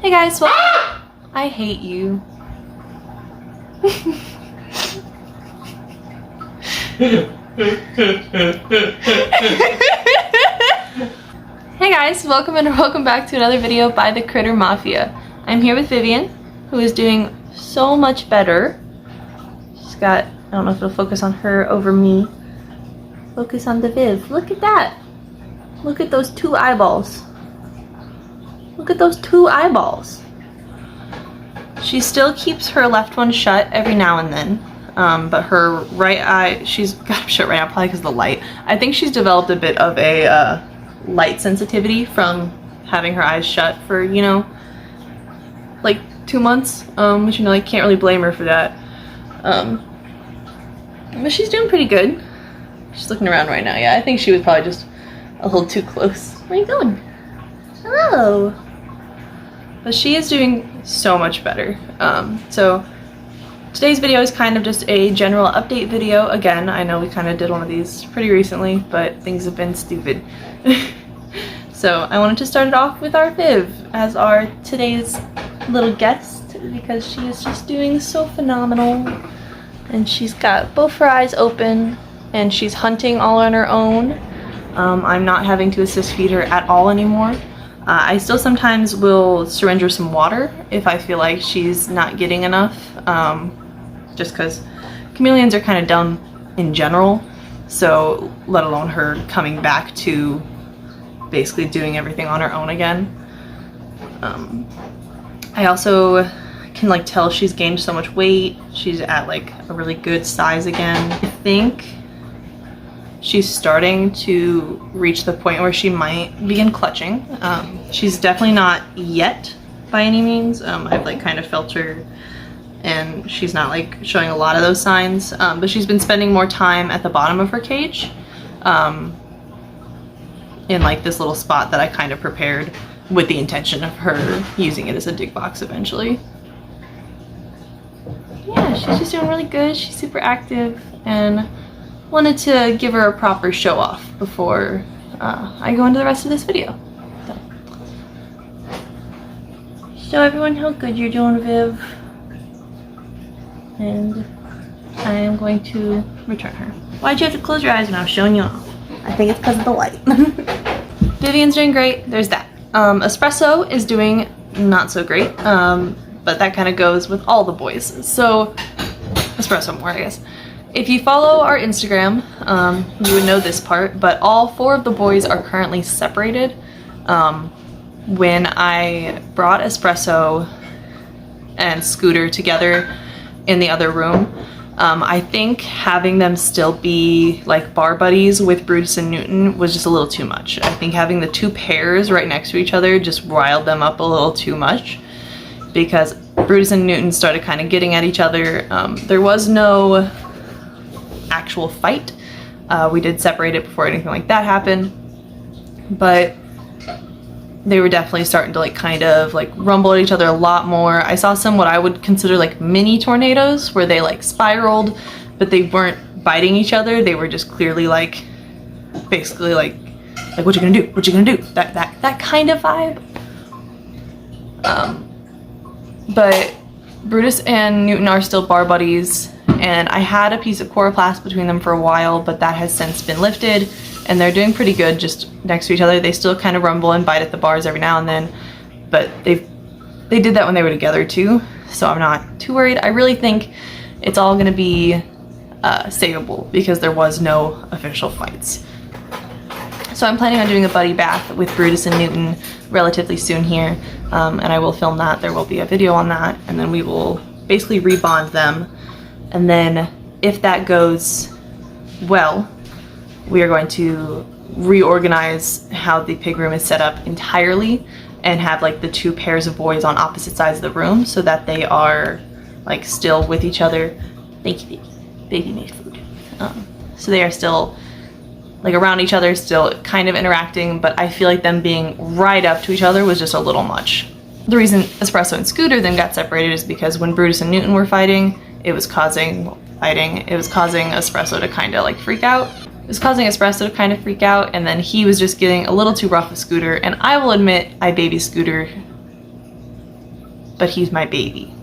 Hey guys, well, I hate you. Hey guys, welcome back to another video by the Critter Mafia. I'm here with Vivian, who is doing so much better. She's got, I don't know if it'll focus on her over me. Focus on the Viv. Look at that. Look at those two eyeballs. Look at those two eyeballs. She still keeps her left one shut every now and then, but her right eye, she's got it shut right now probably because of the light. I think she's developed a bit of a light sensitivity from having her eyes shut for, you know, like 2 months, which, you know, I can't really blame her for that. But she's doing pretty good. She's looking around right now. Yeah, I think she was probably just a little too close. Where are you going? Hello. But she is doing so much better. So today's video is kind of just a general update video. Again, I know we kind of did one of these pretty recently, but things have been stupid. So I wanted to start it off with our Viv as our today's little guest, because she is just doing so phenomenal. And she's got both her eyes open and she's hunting all on her own. I'm not having to assist feed her at all anymore. I still sometimes will syringe her some water if I feel like she's not getting enough, just because chameleons are kind of dumb in general, so let alone her coming back to basically doing everything on her own again. I also can like tell she's gained so much weight. She's at like a really good size again. I think she's starting to reach the point where she might begin clutching. She's definitely not yet by any means. I've like kind of felt her and she's not like showing a lot of those signs, but she's been spending more time at the bottom of her cage in like this little spot that I kind of prepared with the intention of her using it as a dig box eventually. Yeah, she's just doing really good. She's super active and wanted to give her a proper show off before I go into the rest of this video. So, show everyone how good you're doing, Viv. And I am going to return her. Why'd you have to close your eyes when I was showing you off? I think it's because of the light. Vivian's doing great. There's that. Espresso is doing not so great, but that kind of goes with all the boys. So Espresso more, I guess. If you follow our Instagram, you would know this part, but all 4 of the boys are currently separated. When I brought Espresso and Scooter together in the other room, I think having them still be like bar buddies with Brutus and Newton was just a little too much. I think having the 2 pairs right next to each other just riled them up a little too much, because Brutus and Newton started kind of getting at each other. There was no actual fight. We did separate it before anything like that happened, but they were definitely starting to like kind of like rumble at each other a lot more. I saw some what I would consider like mini tornadoes where they like spiraled, but they weren't biting each other. They were just clearly like basically like what you gonna do? What you gonna do? That kind of vibe. But Brutus and Newton are still bar buddies, and I had a piece of coroplast between them for a while, but that has since been lifted, and they're doing pretty good just next to each other. They still kind of rumble and bite at the bars every now and then, but they did that when they were together too, so I'm not too worried. I really think it's all gonna be savable because there was no official fights. So I'm planning on doing a buddy bath with Brutus and Newton relatively soon here, and I will film that. There will be a video on that, and then we will basically rebond them. And then if that goes well, we are going to reorganize how the pig room is set up entirely and have like the 2 pairs of boys on opposite sides of the room so that they are like still with each other. Thank you, baby. Baby made food. So they are still like around each other, still kind of interacting, but I feel like them being right up to each other was just a little much. The reason Espresso and Scooter then got separated is because when Brutus and Newton were fighting, it was causing Espresso to kind of like freak out. It was causing Espresso to kind of freak out, and then he was just getting a little too rough with Scooter, and I will admit I baby Scooter but he's my baby.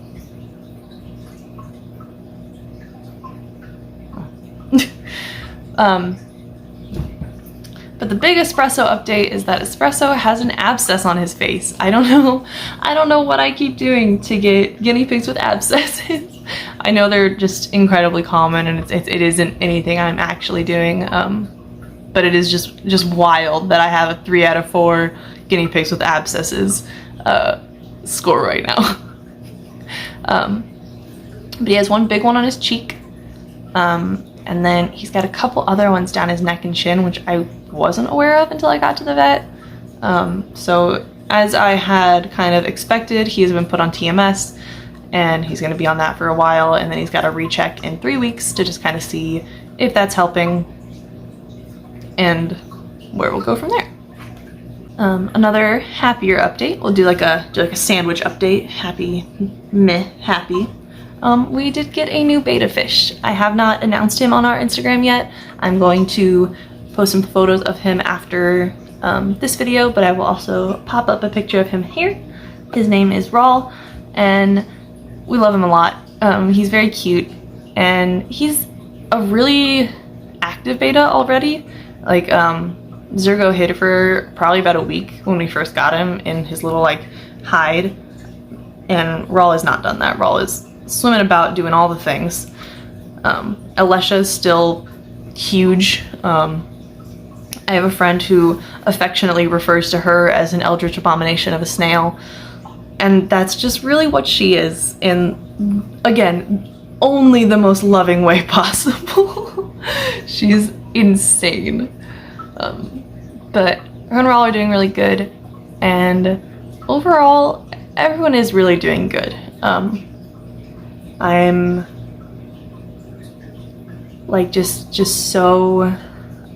But the big Espresso update is that Espresso has an abscess on his face. I don't know what I keep doing to get guinea pigs with abscesses. I know they're just incredibly common, and it isn't anything I'm actually doing, but it is just wild that I have a 3 out of 4 guinea pigs with abscesses score right now. But he has one big one on his cheek, and then he's got a couple other ones down his neck and chin, which I wasn't aware of until I got to the vet. So as I had kind of expected, he has been put on TMS, and he's going to be on that for a while, and then he's got a recheck in 3 weeks to just kind of see if that's helping and where we'll go from there. Another happier update, we'll do like a sandwich update. Happy. We did get a new betta fish. I have not announced him on our Instagram yet. I'm going to post some photos of him after this video, but I will also pop up a picture of him here. His name is Rawl, and we love him a lot. He's very cute, and he's a really active betta already. Like, Zergo hid for probably about a week when we first got him in his little like hide, and Rawl has not done that. Rawl is swimming about, doing all the things. Alessia is still huge. I have a friend who affectionately refers to her as an eldritch abomination of a snail, and that's just really what she is, in, again, only the most loving way possible. She's insane. But her and Rawl are doing really good, and overall everyone is really doing good. I'm like just so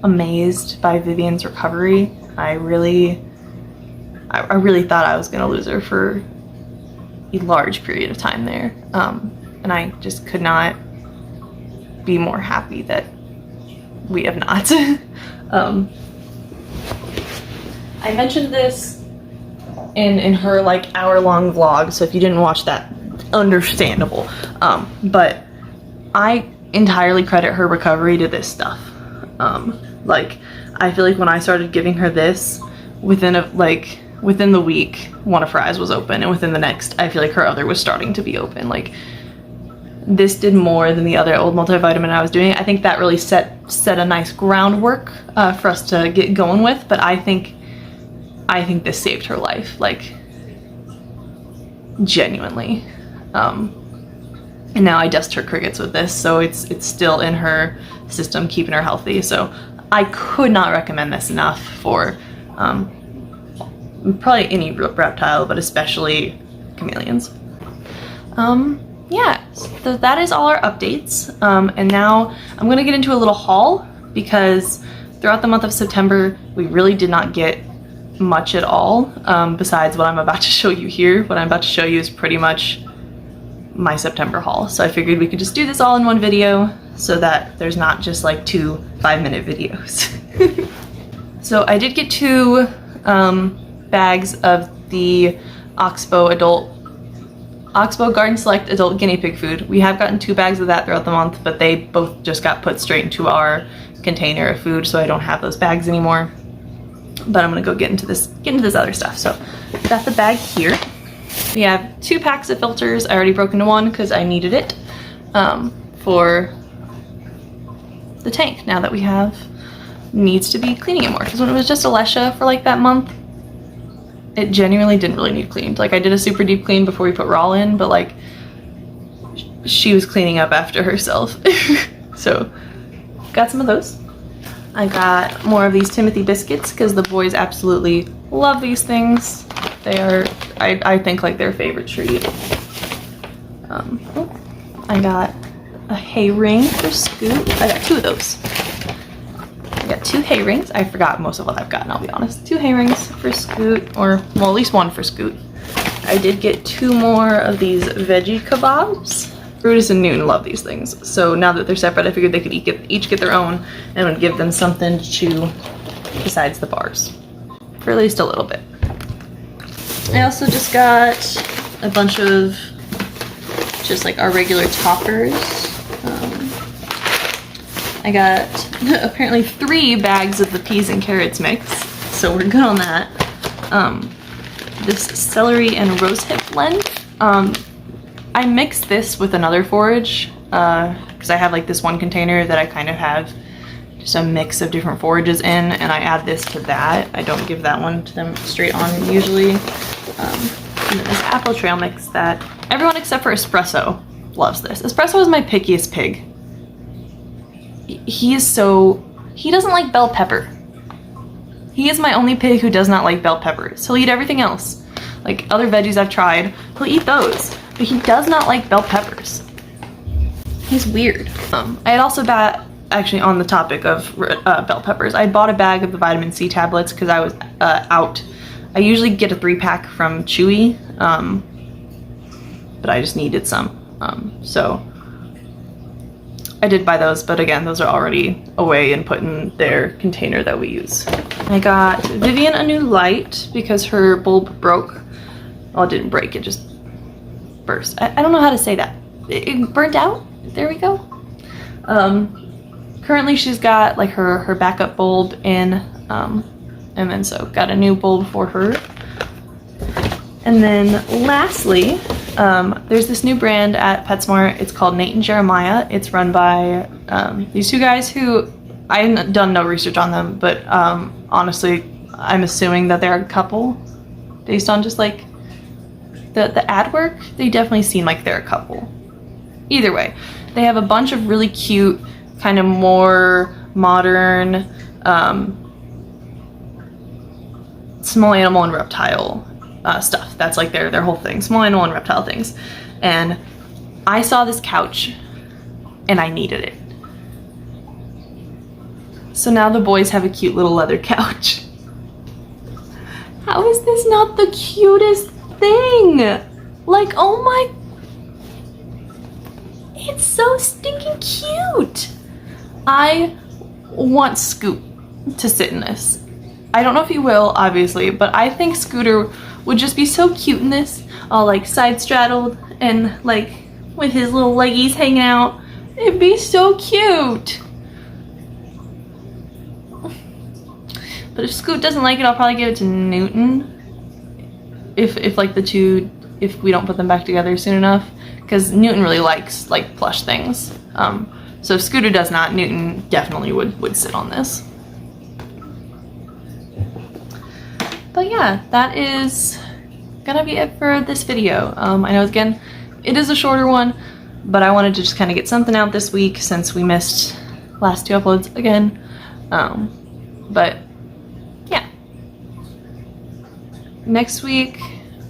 amazed by Vivian's recovery. I really thought I was gonna lose her for a large period of time there, and I just could not be more happy that we have not. I mentioned this in her like hour-long vlog, so if you didn't watch that, understandable. But I entirely credit her recovery to this stuff. Like, I feel like when I started giving her this, within the week, one of her eyes was open, and within the next, I feel like her other was starting to be open. Like, this did more than the other old multivitamin I was doing. I think that really set a nice groundwork for us to get going with, but I think this saved her life, like, genuinely. And now I dust her crickets with this, so it's still in her system, keeping her healthy. So I could not recommend this enough for probably any reptile, but especially chameleons. Yeah, so that is all our updates. And now I'm gonna get into a little haul, because throughout the month of September, we really did not get much at all, besides what I'm about to show you here. What I'm about to show you is pretty much my September haul. So I figured we could just do this all in one video so that there's not just like 2 5-minute videos. So I did get 2 bags of the Oxbow Garden Select Adult Guinea Pig Food. We have gotten 2 bags of that throughout the month, but they both just got put straight into our container of food, so I don't have those bags anymore. But I'm gonna go get into this other stuff. So got the bag here. We have 2 packs of filters. I already broke into one because I needed it for the tank, now that we have needs to be cleaning it more. Because when it was just Alessia for like that month, it genuinely didn't really need cleaned. Like, I did a super deep clean before we put Rawl in, but like, she was cleaning up after herself. So got some of those. I got more of these Timothy biscuits because the boys absolutely love these things. They are, I think, like their favorite treat. I got a hay ring for Scoot. I got 2 of those. I got 2 hay rings. I forgot most of what I've gotten, I'll be honest. 2 hay rings for Scoot, or well, at least 1 for Scoot. I did get 2 more of these veggie kebabs. Brutus and Newton love these things, so now that they're separate, I figured they could each get their own, and would give them something to chew besides the bars, for at least a little bit. I also just got a bunch of just like our regular toppers. I got apparently 3 bags of the peas and carrots mix, so we're good on that. This celery and rosehip blend. I mixed this with another forage because I have like this one container that I kind of have just a mix of different forages in, and I add this to that. I don't give that one to them straight on usually. And then this apple trail mix that everyone except for Espresso loves this. Espresso is my pickiest pig. He doesn't like bell pepper. He is my only pig who does not like bell peppers. He'll eat everything else. Like other veggies I've tried, he'll eat those, but he does not like bell peppers. He's weird. I had also actually on the topic of bell peppers, I bought a bag of the vitamin C tablets because I was out. I usually get a 3-pack from Chewy, but I just needed some. So I did buy those, but again, those are already away and put in their container that we use. I got Vivian a new light because her bulb broke. Well, it didn't break, it just burst. I don't know how to say that. It burnt out? There we go. Currently she's got like her backup bulb in, and then so got a new bulb for her. And then lastly, there's this new brand at PetSmart. It's called Nate and Jeremiah. It's run by these 2 guys who I haven't done no research on them, but honestly, I'm assuming that they're a couple based on just like the ad work. They definitely seem like they're a couple. Either way, they have a bunch of really cute, kind of more modern small animal and reptile stuff. That's like their whole thing, small animal and reptile things. And I saw this couch and I needed it. So now the boys have a cute little leather couch. How is this not the cutest thing? Like, oh my, it's so stinking cute. I want Scoot to sit in this. I don't know if he will, obviously, but I think Scooter would just be so cute in this, all like side straddled and like with his little leggies hanging out. It'd be so cute. But if Scoot doesn't like it, I'll probably give it to Newton. If like the 2, if we don't put them back together soon enough, because Newton really likes like plush things. So if Scooter does not, Newton definitely would sit on this. But yeah, that is gonna be it for this video. I know again, it is a shorter one, but I wanted to just kind of get something out this week since we missed last 2 uploads again. But yeah, next week,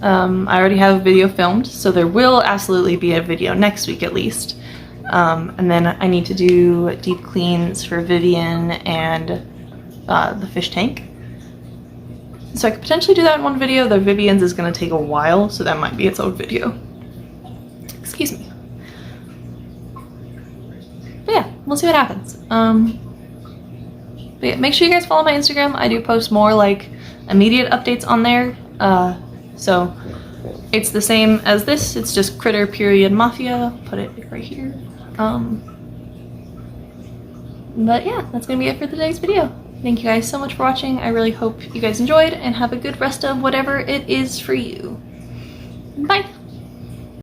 I already have a video filmed, so there will absolutely be a video next week at least. And then I need to do deep cleans for Vivian and the fish tank. So I could potentially do that in one video, though Vivian's is going to take a while, so that might be its own video. Excuse me. But yeah, we'll see what happens. But yeah, make sure you guys follow my Instagram. I do post more like immediate updates on there. So it's the same as this, it's just Critter period Mafia. Put it right here. But yeah, that's gonna be it for today's video. Thank you guys so much for watching. I really hope you guys enjoyed and have a good rest of whatever it is for you. Bye!